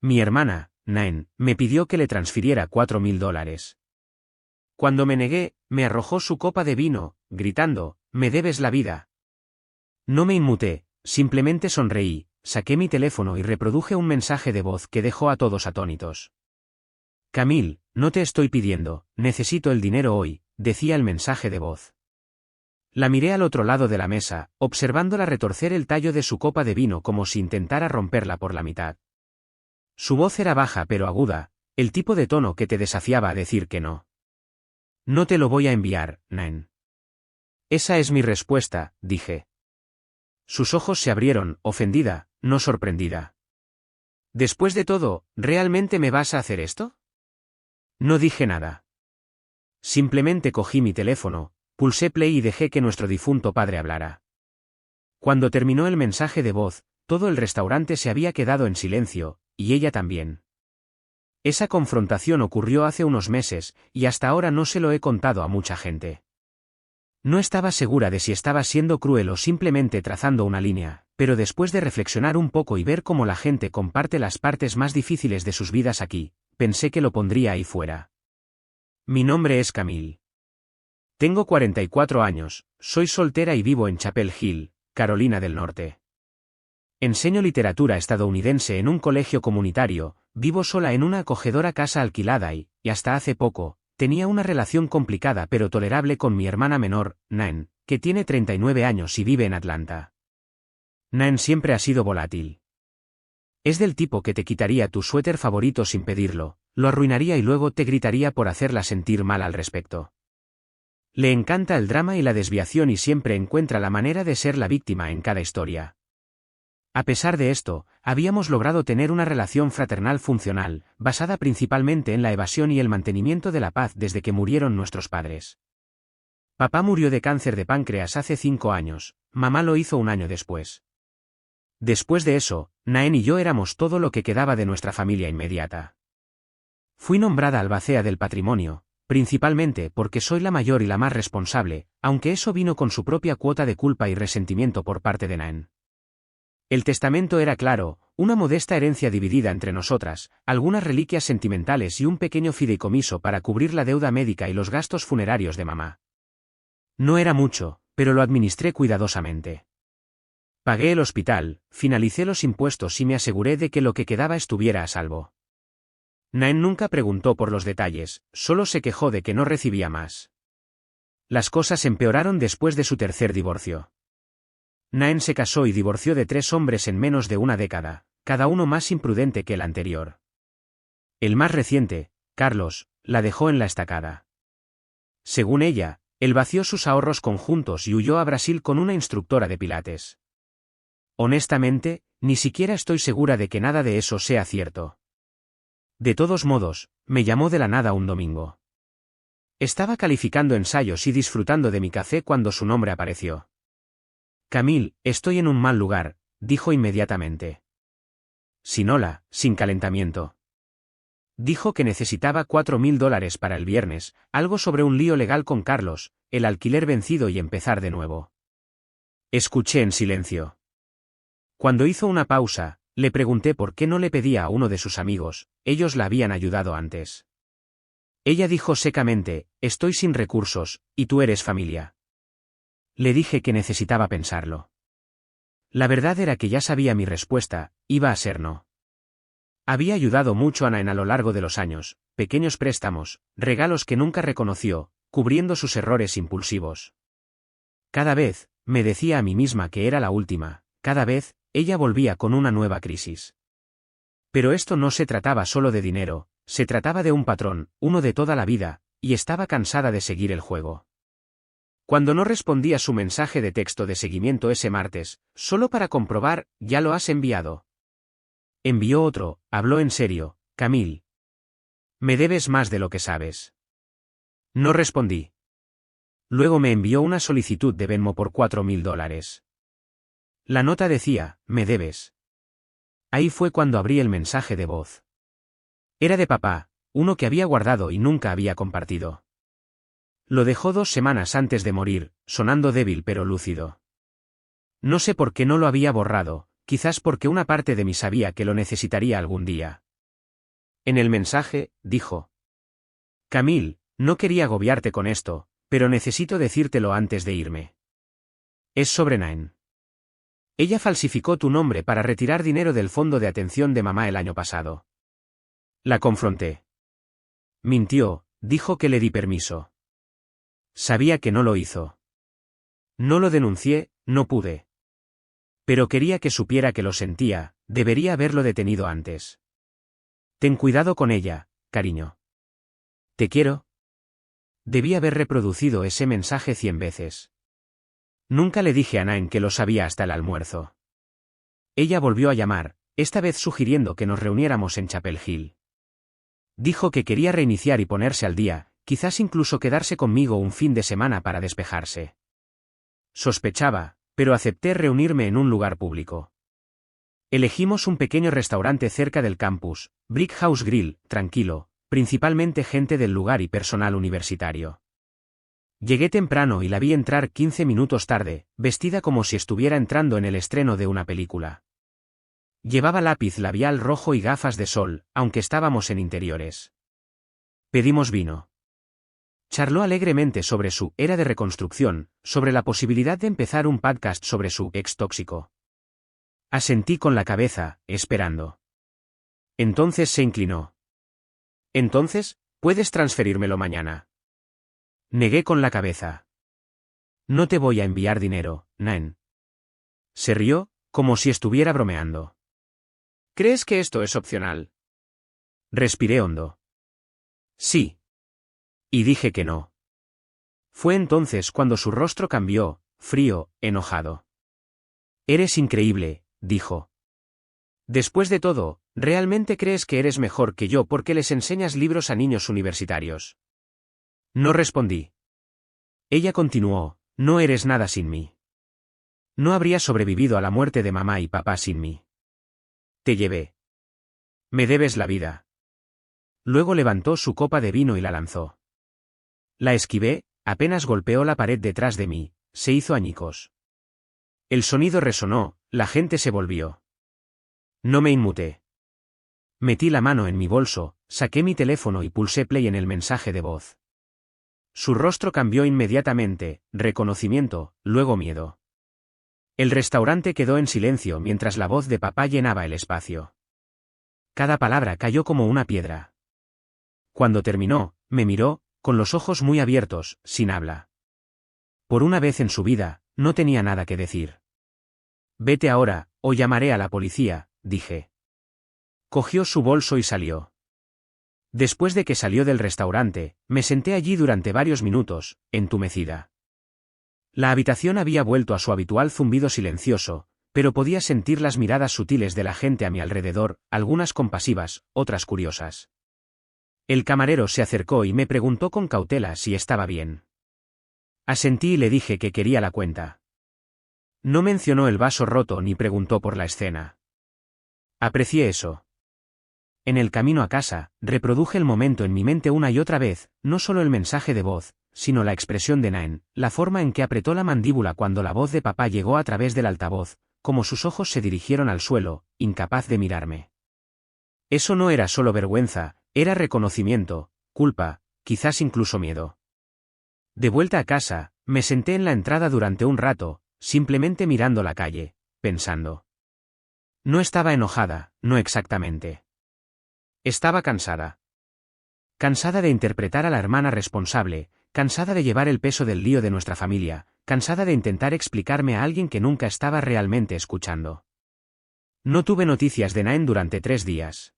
Mi hermana, Naen, me pidió que le transfiriera $4.000. Cuando me negué, me arrojó su copa de vino, gritando, «Me debes la vida». No me inmuté, simplemente sonreí, saqué mi teléfono y reproduje un mensaje de voz que dejó a todos atónitos. «Camille, no te estoy pidiendo, necesito el dinero hoy», decía el mensaje de voz. La miré al otro lado de la mesa, observándola retorcer el tallo de su copa de vino como si intentara romperla por la mitad. Su voz era baja pero aguda, el tipo de tono que te desafiaba a decir que no. «No te lo voy a enviar, Naen». «Esa es mi respuesta», dije. Sus ojos se abrieron, ofendida, no sorprendida. «Después de todo, ¿realmente me vas a hacer esto?» No dije nada. Simplemente cogí mi teléfono, pulsé play y dejé que nuestro difunto padre hablara. Cuando terminó el mensaje de voz, todo el restaurante se había quedado en silencio, y ella también. Esa confrontación ocurrió hace unos meses, y hasta ahora no se lo he contado a mucha gente. No estaba segura de si estaba siendo cruel o simplemente trazando una línea, pero después de reflexionar un poco y ver cómo la gente comparte las partes más difíciles de sus vidas aquí, pensé que lo pondría ahí fuera. Mi nombre es Camille. Tengo 44 años, soy soltera y vivo en Chapel Hill, Carolina del Norte. Enseño literatura estadounidense en un colegio comunitario, vivo sola en una acogedora casa alquilada y hasta hace poco, tenía una relación complicada pero tolerable con mi hermana menor, Naen, que tiene 39 años y vive en Atlanta. Naen siempre ha sido volátil. Es del tipo que te quitaría tu suéter favorito sin pedirlo, lo arruinaría y luego te gritaría por hacerla sentir mal al respecto. Le encanta el drama y la desviación y siempre encuentra la manera de ser la víctima en cada historia. A pesar de esto, habíamos logrado tener una relación fraternal funcional, basada principalmente en la evasión y el mantenimiento de la paz desde que murieron nuestros padres. Papá murió de cáncer de páncreas hace 5 años, mamá lo hizo un año después. Después de eso, Naen y yo éramos todo lo que quedaba de nuestra familia inmediata. Fui nombrada albacea del patrimonio, principalmente porque soy la mayor y la más responsable, aunque eso vino con su propia cuota de culpa y resentimiento por parte de Naen. El testamento era claro, una modesta herencia dividida entre nosotras, algunas reliquias sentimentales y un pequeño fideicomiso para cubrir la deuda médica y los gastos funerarios de mamá. No era mucho, pero lo administré cuidadosamente. Pagué el hospital, finalicé los impuestos y me aseguré de que lo que quedaba estuviera a salvo. Naen nunca preguntó por los detalles, solo se quejó de que no recibía más. Las cosas empeoraron después de su tercer divorcio. Naen se casó y divorció de 3 hombres en menos de una década, cada uno más imprudente que el anterior. El más reciente, Carlos, la dejó en la estacada. Según ella, él vació sus ahorros conjuntos y huyó a Brasil con una instructora de pilates. Honestamente, ni siquiera estoy segura de que nada de eso sea cierto. De todos modos, me llamó de la nada un domingo. Estaba calificando ensayos y disfrutando de mi café cuando su nombre apareció. «Camille, estoy en un mal lugar», dijo inmediatamente. Sin hola, sin calentamiento. Dijo que necesitaba $4.000 para el viernes, algo sobre un lío legal con Carlos, el alquiler vencido y empezar de nuevo. Escuché en silencio. Cuando hizo una pausa, le pregunté por qué no le pedía a uno de sus amigos, ellos la habían ayudado antes. Ella dijo secamente, «Estoy sin recursos, y tú eres familia». Le dije que necesitaba pensarlo. La verdad era que ya sabía mi respuesta, iba a ser no. Había ayudado mucho a Naen a lo largo de los años, pequeños préstamos, regalos que nunca reconoció, cubriendo sus errores impulsivos. Cada vez, me decía a mí misma que era la última, cada vez, ella volvía con una nueva crisis. Pero esto no se trataba solo de dinero, se trataba de un patrón, uno de toda la vida, y estaba cansada de seguir el juego. Cuando no respondí a su mensaje de texto de seguimiento ese martes, solo para comprobar, ¿ya lo has enviado? Envió otro, habló en serio, «Camille. Me debes más de lo que sabes». No respondí. Luego me envió una solicitud de Venmo por $4.000. La nota decía, «Me debes». Ahí fue cuando abrí el mensaje de voz. Era de papá, uno que había guardado y nunca había compartido. Lo dejó 2 semanas antes de morir, sonando débil pero lúcido. No sé por qué no lo había borrado, quizás porque una parte de mí sabía que lo necesitaría algún día. En el mensaje, dijo. Camille, no quería agobiarte con esto, pero necesito decírtelo antes de irme. Es sobre Nain. Ella falsificó tu nombre para retirar dinero del fondo de atención de mamá el año pasado. La confronté. Mintió, dijo que le di permiso. Sabía que no lo hizo. No lo denuncié, no pude. Pero quería que supiera que lo sentía, debería haberlo detenido antes. Ten cuidado con ella, cariño. Te quiero. Debí haber reproducido ese mensaje 100 veces. Nunca le dije a Nain que lo sabía hasta el almuerzo. Ella volvió a llamar, esta vez sugiriendo que nos reuniéramos en Chapel Hill. Dijo que quería reiniciar y ponerse al día, quizás incluso quedarse conmigo un fin de semana para despejarse. Sospechaba, pero acepté reunirme en un lugar público. Elegimos un pequeño restaurante cerca del campus, Brick House Grill, tranquilo, principalmente gente del lugar y personal universitario. Llegué temprano y la vi entrar 15 minutos tarde, vestida como si estuviera entrando en el estreno de una película. Llevaba lápiz labial rojo y gafas de sol, aunque estábamos en interiores. Pedimos vino. Charló alegremente sobre su era de reconstrucción, sobre la posibilidad de empezar un podcast sobre su ex tóxico. Asentí con la cabeza, esperando. Entonces se inclinó. Entonces, ¿puedes transferírmelo mañana? Negué con la cabeza. No te voy a enviar dinero, Nain. Se rió, como si estuviera bromeando. ¿Crees que esto es opcional? Respiré hondo. Sí. Y dije que no. Fue entonces cuando su rostro cambió, frío, enojado. Eres increíble, dijo. Después de todo, ¿realmente crees que eres mejor que yo porque les enseñas libros a niños universitarios? No respondí. Ella continuó, no eres nada sin mí. No habría sobrevivido a la muerte de mamá y papá sin mí. Te llevé. Me debes la vida. Luego levantó su copa de vino y la lanzó. La esquivé, apenas golpeó la pared detrás de mí, se hizo añicos. El sonido resonó, la gente se volvió. No me inmuté. Metí la mano en mi bolso, saqué mi teléfono y pulsé play en el mensaje de voz. Su rostro cambió inmediatamente, reconocimiento, luego miedo. El restaurante quedó en silencio mientras la voz de papá llenaba el espacio. Cada palabra cayó como una piedra. Cuando terminó, me miró, con los ojos muy abiertos, sin habla. Por una vez en su vida, no tenía nada que decir. Vete ahora, o llamaré a la policía, dije. Cogió su bolso y salió. Después de que salió del restaurante, me senté allí durante varios minutos, entumecida. La habitación había vuelto a su habitual zumbido silencioso, pero podía sentir las miradas sutiles de la gente a mi alrededor, algunas compasivas, otras curiosas. El camarero se acercó y me preguntó con cautela si estaba bien. Asentí y le dije que quería la cuenta. No mencionó el vaso roto ni preguntó por la escena. Aprecié eso. En el camino a casa, reproduje el momento en mi mente una y otra vez, no solo el mensaje de voz, sino la expresión de Nain, la forma en que apretó la mandíbula cuando la voz de papá llegó a través del altavoz, como sus ojos se dirigieron al suelo, incapaz de mirarme. Eso no era solo vergüenza, era reconocimiento, culpa, quizás incluso miedo. De vuelta a casa, me senté en la entrada durante un rato, simplemente mirando la calle, pensando. No estaba enojada, no exactamente. Estaba cansada. Cansada de interpretar a la hermana responsable, cansada de llevar el peso del lío de nuestra familia, cansada de intentar explicarme a alguien que nunca estaba realmente escuchando. No tuve noticias de Nain durante 3 días.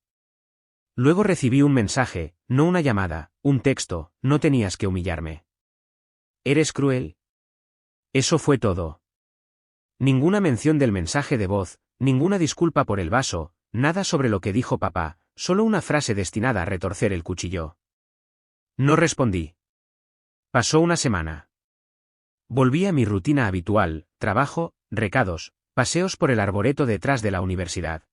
Luego recibí un mensaje, no una llamada, un texto, no tenías que humillarme. ¿Eres cruel? Eso fue todo. Ninguna mención del mensaje de voz, ninguna disculpa por el vaso, nada sobre lo que dijo papá, solo una frase destinada a retorcer el cuchillo. No respondí. Pasó una semana. Volví a mi rutina habitual, trabajo, recados, paseos por el arboreto detrás de la universidad.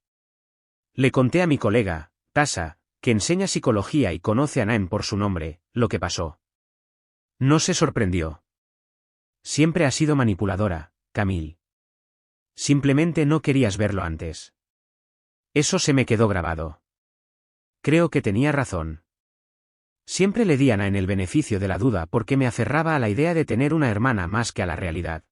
Le conté a mi colega, Tasha, que enseña psicología y conoce a Nain por su nombre, lo que pasó. No se sorprendió. Siempre has sido manipuladora, Camille. Simplemente no querías verlo antes. Eso se me quedó grabado. Creo que tenía razón. Siempre le di a Naen el beneficio de la duda porque me aferraba a la idea de tener una hermana más que a la realidad.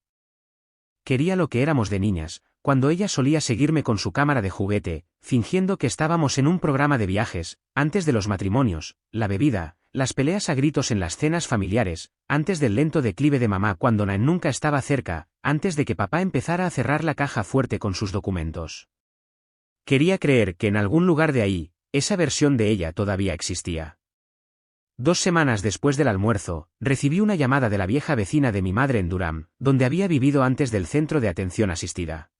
Quería lo que éramos de niñas, cuando ella solía seguirme con su cámara de juguete, fingiendo que estábamos en un programa de viajes, antes de los matrimonios, la bebida, las peleas a gritos en las cenas familiares, antes del lento declive de mamá cuando Naen nunca estaba cerca, antes de que papá empezara a cerrar la caja fuerte con sus documentos. Quería creer que en algún lugar de ahí, esa versión de ella todavía existía. 2 semanas después del almuerzo, recibí una llamada de la vieja vecina de mi madre en Durham, donde había vivido antes del centro de atención asistida.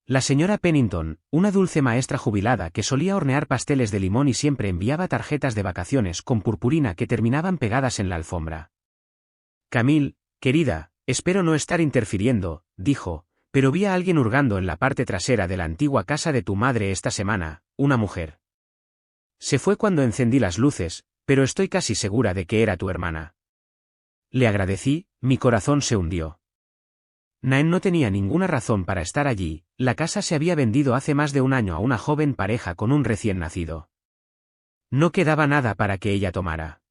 La señora Pennington, una dulce maestra jubilada que solía hornear pasteles de limón y siempre enviaba tarjetas de vacaciones con purpurina que terminaban pegadas en la alfombra. Camille, querida, espero no estar interfiriendo, dijo, pero vi a alguien hurgando en la parte trasera de la antigua casa de tu madre esta semana, una mujer. Se fue cuando encendí las luces, pero estoy casi segura de que era tu hermana. Le agradecí, mi corazón se hundió. Naen no tenía ninguna razón para estar allí, la casa se había vendido hace más de un año a una joven pareja con un recién nacido. No quedaba nada para que ella tomara.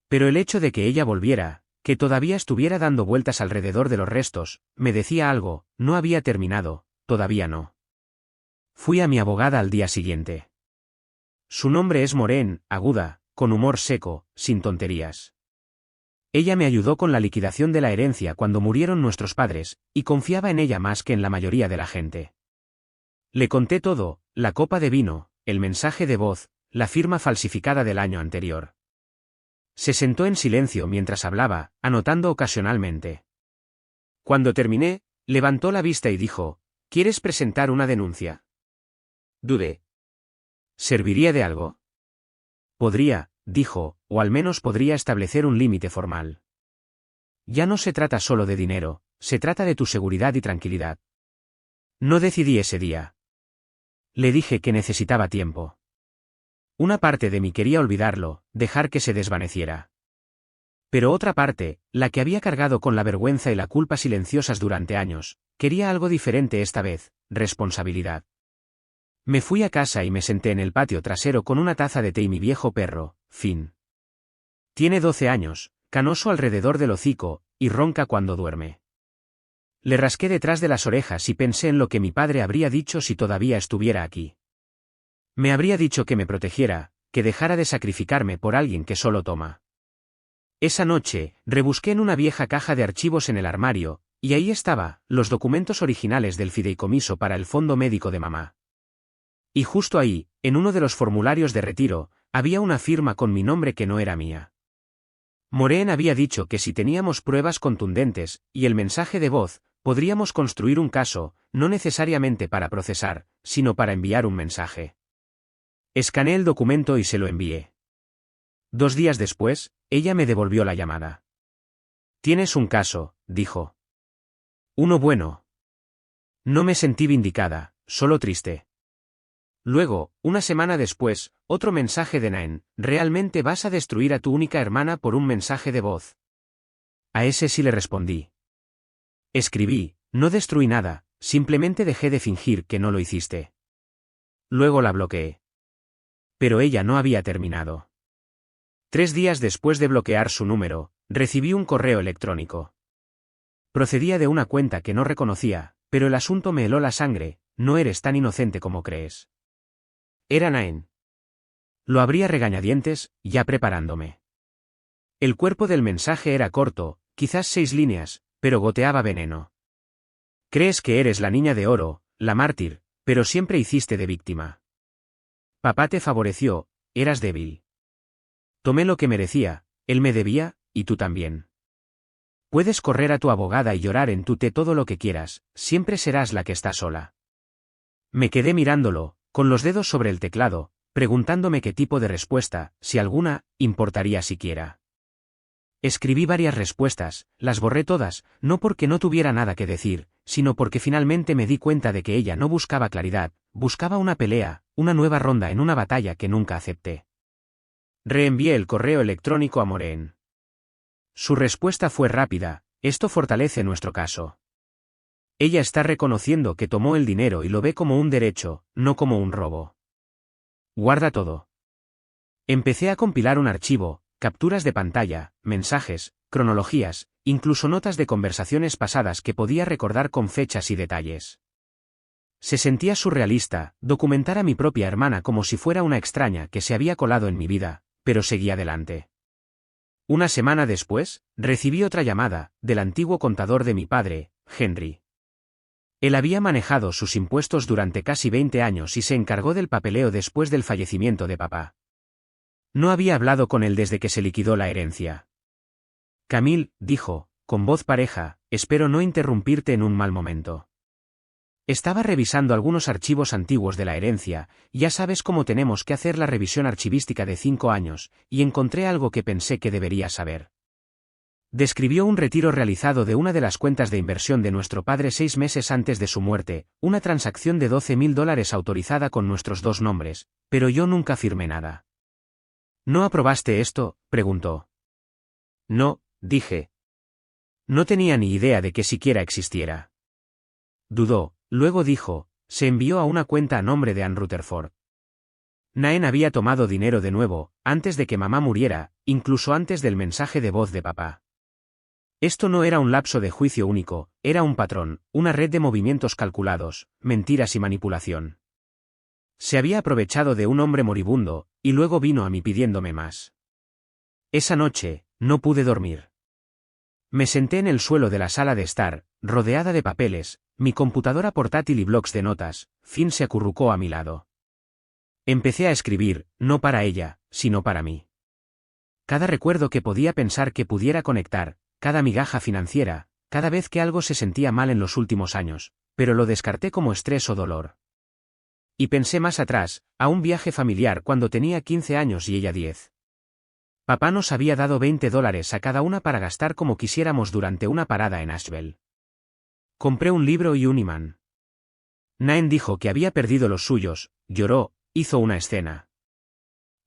Pero el hecho de que ella volviera, que todavía estuviera dando vueltas alrededor de los restos, me decía algo, no había terminado, todavía no. Fui a mi abogada al día siguiente. Su nombre es Maureen, aguda, con humor seco, sin tonterías. Ella me ayudó con la liquidación de la herencia cuando murieron nuestros padres, y confiaba en ella más que en la mayoría de la gente. Le conté todo, la copa de vino, el mensaje de voz, la firma falsificada del año anterior. Se sentó en silencio mientras hablaba, anotando ocasionalmente. Cuando terminé, levantó la vista y dijo, ¿quieres presentar una denuncia? Dudé. ¿Serviría de algo? Podría, dijo, o al menos podría establecer un límite formal. Ya no se trata solo de dinero, se trata de tu seguridad y tranquilidad. No decidí ese día. Le dije que necesitaba tiempo. Una parte de mí quería olvidarlo, dejar que se desvaneciera. Pero otra parte, la que había cargado con la vergüenza y la culpa silenciosas durante años, quería algo diferente esta vez, responsabilidad. Me fui a casa y me senté en el patio trasero con una taza de té y mi viejo perro, Finn. Tiene 12 años, canoso alrededor del hocico, y ronca cuando duerme. Le rasqué detrás de las orejas y pensé en lo que mi padre habría dicho si todavía estuviera aquí. Me habría dicho que me protegiera, que dejara de sacrificarme por alguien que solo toma. Esa noche, rebusqué en una vieja caja de archivos en el armario, y ahí estaba, los documentos originales del fideicomiso para el fondo médico de mamá. Y justo ahí, en uno de los formularios de retiro, había una firma con mi nombre que no era mía. Maureen había dicho que si teníamos pruebas contundentes, y el mensaje de voz, podríamos construir un caso, no necesariamente para procesar, sino para enviar un mensaje. Escaneé el documento y se lo envié. 2 días después, ella me devolvió la llamada. Tienes un caso, dijo. Uno bueno. No me sentí vindicada, solo triste. Luego, una semana después, otro mensaje de Naen, ¿realmente vas a destruir a tu única hermana por un mensaje de voz? A ese sí le respondí. Escribí, no destruí nada, simplemente dejé de fingir que no lo hiciste. Luego la bloqueé. Pero ella no había terminado. 3 días después de bloquear su número, recibí un correo electrónico. Procedía de una cuenta que no reconocía, pero el asunto me heló la sangre, no eres tan inocente como crees. Era Naen. Lo abría regañadientes, ya preparándome. El cuerpo del mensaje era corto, quizás 6 líneas, pero goteaba veneno. Crees que eres la niña de oro, la mártir, pero siempre hiciste de víctima. Papá te favoreció, eras débil. Tomé lo que merecía, él me debía, y tú también. Puedes correr a tu abogada y llorar en tu té todo lo que quieras, siempre serás la que está sola. Me quedé mirándolo, con los dedos sobre el teclado, preguntándome qué tipo de respuesta, si alguna, importaría siquiera. Escribí varias respuestas, las borré todas, no porque no tuviera nada que decir, sino porque finalmente me di cuenta de que ella no buscaba claridad, buscaba una pelea, una nueva ronda en una batalla que nunca acepté. Reenvié el correo electrónico a Maureen. Su respuesta fue rápida, esto fortalece nuestro caso. Ella está reconociendo que tomó el dinero y lo ve como un derecho, no como un robo. Guarda todo. Empecé a compilar un archivo, capturas de pantalla, mensajes, cronologías, incluso notas de conversaciones pasadas que podía recordar con fechas y detalles. Se sentía surrealista, documentar a mi propia hermana como si fuera una extraña que se había colado en mi vida, pero seguí adelante. Una semana después, recibí otra llamada, del antiguo contador de mi padre, Henry. Él había manejado sus impuestos durante casi 20 años y se encargó del papeleo después del fallecimiento de papá. No había hablado con él desde que se liquidó la herencia. Camille, dijo, con voz pareja, espero no interrumpirte en un mal momento. Estaba revisando algunos archivos antiguos de la herencia, ya sabes cómo tenemos que hacer la revisión archivística de 5 años, y encontré algo que pensé que deberías saber. Describió un retiro realizado de una de las cuentas de inversión de nuestro padre 6 meses antes de su muerte, una transacción de $12.000 autorizada con nuestros 2 nombres, pero yo nunca firmé nada. ¿No aprobaste esto?, preguntó. No, dije. No tenía ni idea de que siquiera existiera. Dudó, luego dijo, se envió a una cuenta a nombre de Ann Rutherford. Naen había tomado dinero de nuevo, antes de que mamá muriera, incluso antes del mensaje de voz de papá. Esto no era un lapso de juicio único, era un patrón, una red de movimientos calculados, mentiras y manipulación. Se había aprovechado de un hombre moribundo, y luego vino a mí pidiéndome más. Esa noche, no pude dormir. Me senté en el suelo de la sala de estar, rodeada de papeles, mi computadora portátil y blocs de notas. Finn se acurrucó a mi lado. Empecé a escribir, no para ella, sino para mí. Cada recuerdo que podía pensar que pudiera conectar, cada migaja financiera, cada vez que algo se sentía mal en los últimos años, pero lo descarté como estrés o dolor. Y pensé más atrás, a un viaje familiar cuando tenía 15 años y ella 10. Papá nos había dado $20 a cada una para gastar como quisiéramos durante una parada en Asheville. Compré un libro y un imán. Naen dijo que había perdido los suyos, lloró, hizo una escena.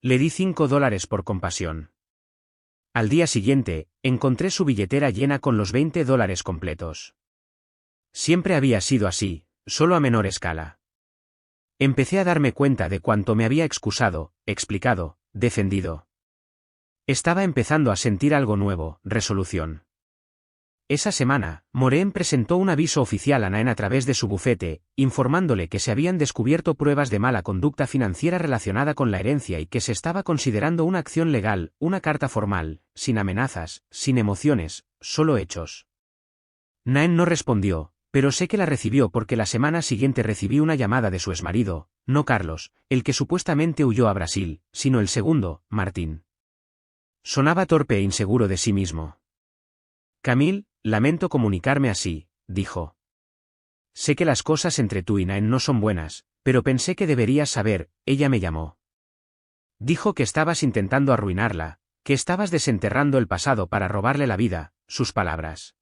Le di $5 por compasión. Al día siguiente, encontré su billetera llena con los $20 completos. Siempre había sido así, solo a menor escala. Empecé a darme cuenta de cuánto me había excusado, explicado, defendido. Estaba empezando a sentir algo nuevo, resolución. Esa semana, Maureen presentó un aviso oficial a Naen a través de su bufete, informándole que se habían descubierto pruebas de mala conducta financiera relacionada con la herencia y que se estaba considerando una acción legal, una carta formal, sin amenazas, sin emociones, solo hechos. Naen no respondió, pero sé que la recibió porque la semana siguiente recibí una llamada de su exmarido, no Carlos, el que supuestamente huyó a Brasil, sino el segundo, Martín. Sonaba torpe e inseguro de sí mismo. Camille, lamento comunicarme así, dijo. Sé que las cosas entre tú y Naen no son buenas, pero pensé que deberías saber, ella me llamó. Dijo que estabas intentando arruinarla, que estabas desenterrando el pasado para robarle la vida, sus palabras.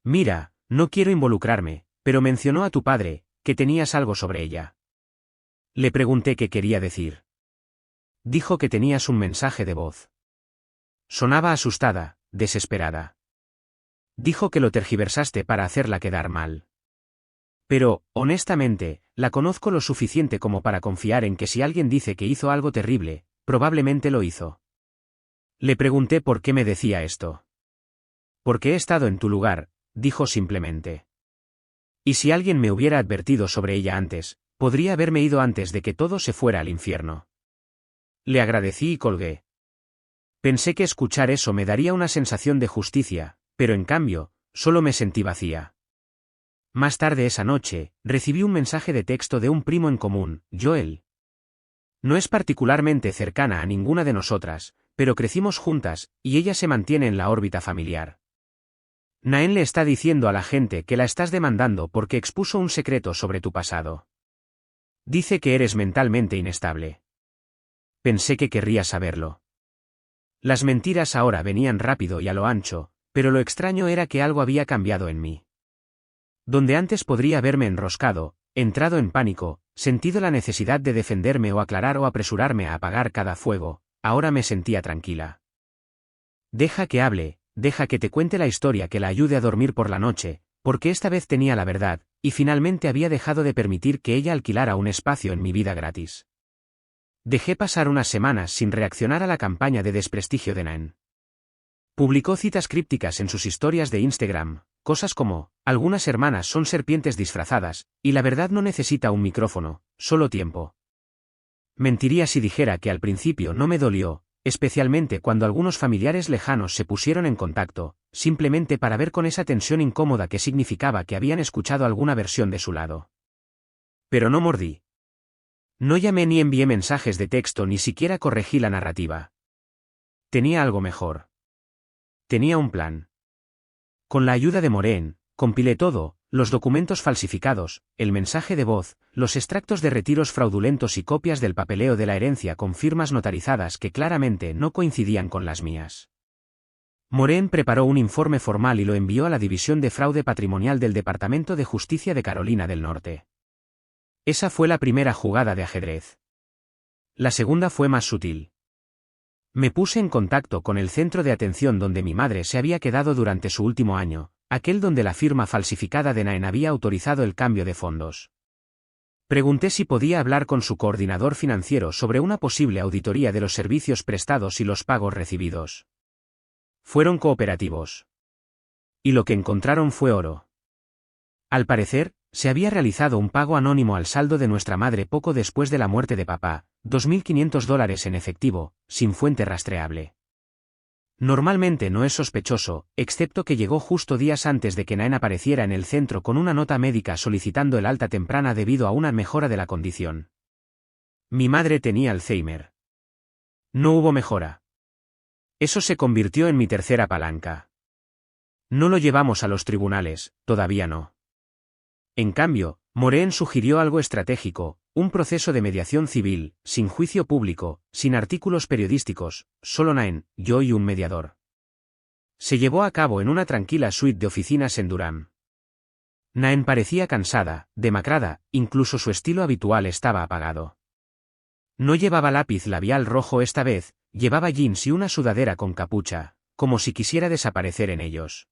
Mira, no quiero involucrarme, pero mencionó a tu padre, que tenías algo sobre ella. Le pregunté qué quería decir. Dijo que tenías un mensaje de voz. Sonaba asustada, desesperada. Dijo que lo tergiversaste para hacerla quedar mal. Pero, honestamente, la conozco lo suficiente como para confiar en que si alguien dice que hizo algo terrible, probablemente lo hizo. Le pregunté por qué me decía esto. Porque he estado en tu lugar, dijo simplemente. Y si alguien me hubiera advertido sobre ella antes, podría haberme ido antes de que todo se fuera al infierno. Le agradecí y colgué. Pensé que escuchar eso me daría una sensación de justicia, pero en cambio, solo me sentí vacía. Más tarde esa noche, recibí un mensaje de texto de un primo en común, Joel. No es particularmente cercana a ninguna de nosotras, pero crecimos juntas, y ella se mantiene en la órbita familiar. Naen le está diciendo a la gente que la estás demandando porque expuso un secreto sobre tu pasado. Dice que eres mentalmente inestable. Pensé que querría saberlo. Las mentiras ahora venían rápido y a lo ancho, pero lo extraño era que algo había cambiado en mí. Donde antes podría haberme enroscado, entrado en pánico, sentido la necesidad de defenderme o aclarar o apresurarme a apagar cada fuego, ahora me sentía tranquila. Deja que hable, deja que te cuente la historia que la ayude a dormir por la noche, porque esta vez tenía la verdad, y finalmente había dejado de permitir que ella alquilara un espacio en mi vida gratis. Dejé pasar unas semanas sin reaccionar a la campaña de desprestigio de Naen. Publicó citas crípticas en sus historias de Instagram, cosas como, algunas hermanas son serpientes disfrazadas, y la verdad no necesita un micrófono, solo tiempo. Mentiría si dijera que al principio no me dolió, especialmente cuando algunos familiares lejanos se pusieron en contacto, simplemente para ver con esa tensión incómoda que significaba que habían escuchado alguna versión de su lado. Pero no mordí. No llamé ni envié mensajes de texto ni siquiera corregí la narrativa. Tenía algo mejor. Tenía un plan. Con la ayuda de Maureen, compilé todo, los documentos falsificados, el mensaje de voz, los extractos de retiros fraudulentos y copias del papeleo de la herencia con firmas notarizadas que claramente no coincidían con las mías. Maureen preparó un informe formal y lo envió a la División de Fraude Patrimonial del Departamento de Justicia de Carolina del Norte. Esa fue la primera jugada de ajedrez. La segunda fue más sutil. Me puse en contacto con el centro de atención donde mi madre se había quedado durante su último año, aquel donde la firma falsificada de Naen había autorizado el cambio de fondos. Pregunté si podía hablar con su coordinador financiero sobre una posible auditoría de los servicios prestados y los pagos recibidos. Fueron cooperativos. Y lo que encontraron fue oro. Al parecer, se había realizado un pago anónimo al saldo de nuestra madre poco después de la muerte de papá, $2.500 en efectivo, sin fuente rastreable. Normalmente no es sospechoso, excepto que llegó justo días antes de que Naen apareciera en el centro con una nota médica solicitando el alta temprana debido a una mejora de la condición. Mi madre tenía Alzheimer. No hubo mejora. Eso se convirtió en mi tercera palanca. No lo llevamos a los tribunales, todavía no. En cambio, Maureen sugirió algo estratégico, un proceso de mediación civil, sin juicio público, sin artículos periodísticos, solo Naen, yo y un mediador. Se llevó a cabo en una tranquila suite de oficinas en Durham. Naen parecía cansada, demacrada, incluso su estilo habitual estaba apagado. No llevaba lápiz labial rojo esta vez, llevaba jeans y una sudadera con capucha, como si quisiera desaparecer en ellos.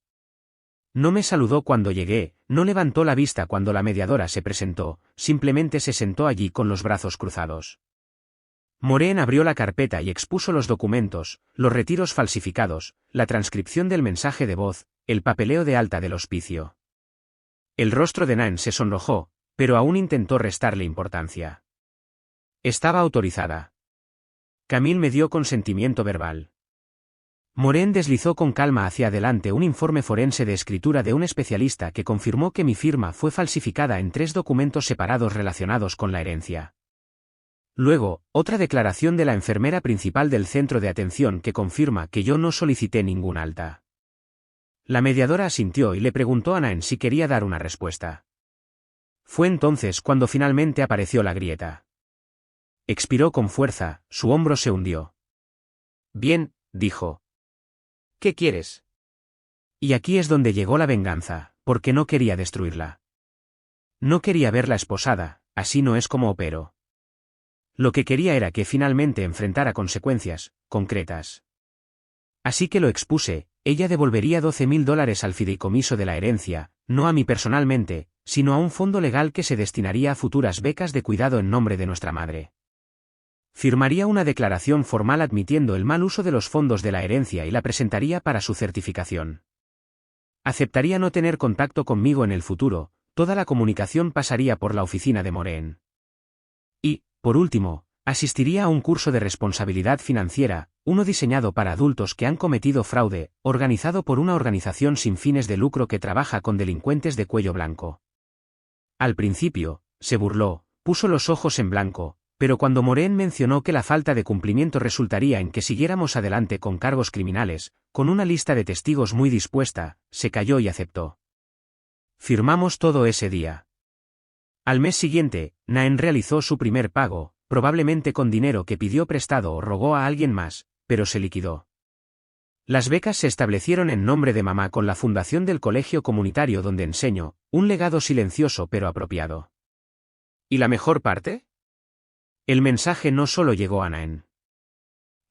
No me saludó cuando llegué, no levantó la vista cuando la mediadora se presentó, simplemente se sentó allí con los brazos cruzados. Maureen abrió la carpeta y expuso los documentos, los retiros falsificados, la transcripción del mensaje de voz, el papeleo de alta del hospicio. El rostro de Naen se sonrojó, pero aún intentó restarle importancia. Estaba autorizada. Camille me dio consentimiento verbal. Maureen deslizó con calma hacia adelante un informe forense de escritura de un especialista que confirmó que mi firma fue falsificada en 3 documentos separados relacionados con la herencia. Luego, otra declaración de la enfermera principal del centro de atención que confirma que yo no solicité ningún alta. La mediadora asintió y le preguntó a Naen si quería dar una respuesta. Fue entonces cuando finalmente apareció la grieta. Expiró con fuerza, su hombro se hundió. Bien, dijo. ¿Qué quieres? Y aquí es donde llegó la venganza, porque no quería destruirla. No quería verla esposada, así no es como opero. Lo que quería era que finalmente enfrentara consecuencias, concretas. Así que lo expuse, ella devolvería $12.000 al fideicomiso de la herencia, no a mí personalmente, sino a un fondo legal que se destinaría a futuras becas de cuidado en nombre de nuestra madre. Firmaría una declaración formal admitiendo el mal uso de los fondos de la herencia y la presentaría para su certificación. Aceptaría no tener contacto conmigo en el futuro, toda la comunicación pasaría por la oficina de Maureen. Y, por último, asistiría a un curso de responsabilidad financiera, uno diseñado para adultos que han cometido fraude, organizado por una organización sin fines de lucro que trabaja con delincuentes de cuello blanco. Al principio, se burló, puso los ojos en blanco, pero cuando Maureen mencionó que la falta de cumplimiento resultaría en que siguiéramos adelante con cargos criminales, con una lista de testigos muy dispuesta, se calló y aceptó. Firmamos todo ese día. Al mes siguiente, Naen realizó su primer pago, probablemente con dinero que pidió prestado o robó a alguien más, pero se liquidó. Las becas se establecieron en nombre de mamá con la fundación del colegio comunitario donde enseño, un legado silencioso pero apropiado. ¿Y la mejor parte? El mensaje no solo llegó a Naen.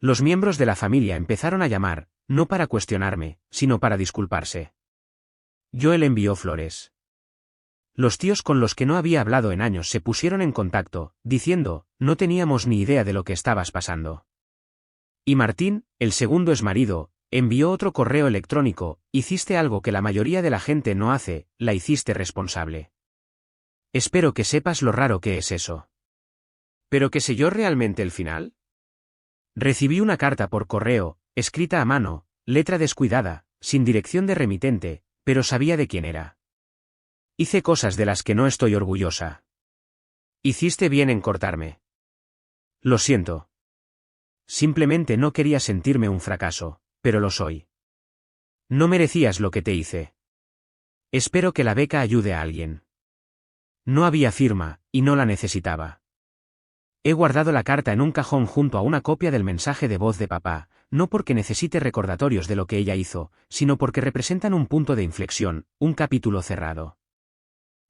Los miembros de la familia empezaron a llamar, no para cuestionarme, sino para disculparse. Joel envió flores. Los tíos con los que no había hablado en años se pusieron en contacto, diciendo, no teníamos ni idea de lo que estabas pasando. Y Martín, el segundo exmarido, envió otro correo electrónico, hiciste algo que la mayoría de la gente no hace, la hiciste responsable. Espero que sepas lo raro que es eso. ¿Pero qué sé yo realmente el final? Recibí una carta por correo, escrita a mano, letra descuidada, sin dirección de remitente, pero sabía de quién era. Hice cosas de las que no estoy orgullosa. Hiciste bien en cortarme. Lo siento. Simplemente no quería sentirme un fracaso, pero lo soy. No merecías lo que te hice. Espero que la beca ayude a alguien. No había firma, y no la necesitaba. He guardado la carta en un cajón junto a una copia del mensaje de voz de papá, no porque necesite recordatorios de lo que ella hizo, sino porque representan un punto de inflexión, un capítulo cerrado.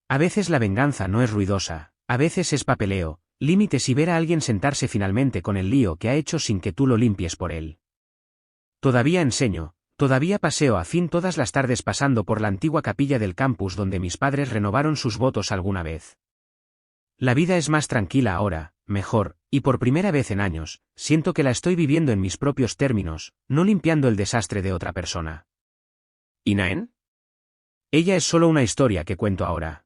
A veces la venganza no es ruidosa, a veces es papeleo, límites y ver a alguien sentarse finalmente con el lío que ha hecho sin que tú lo limpies por él. Todavía enseño, todavía paseo a Finn todas las tardes pasando por la antigua capilla del campus donde mis padres renovaron sus votos alguna vez. La vida es más tranquila ahora, mejor, y por primera vez en años, siento que la estoy viviendo en mis propios términos, no limpiando el desastre de otra persona. ¿Y Naen? Ella es solo una historia que cuento ahora.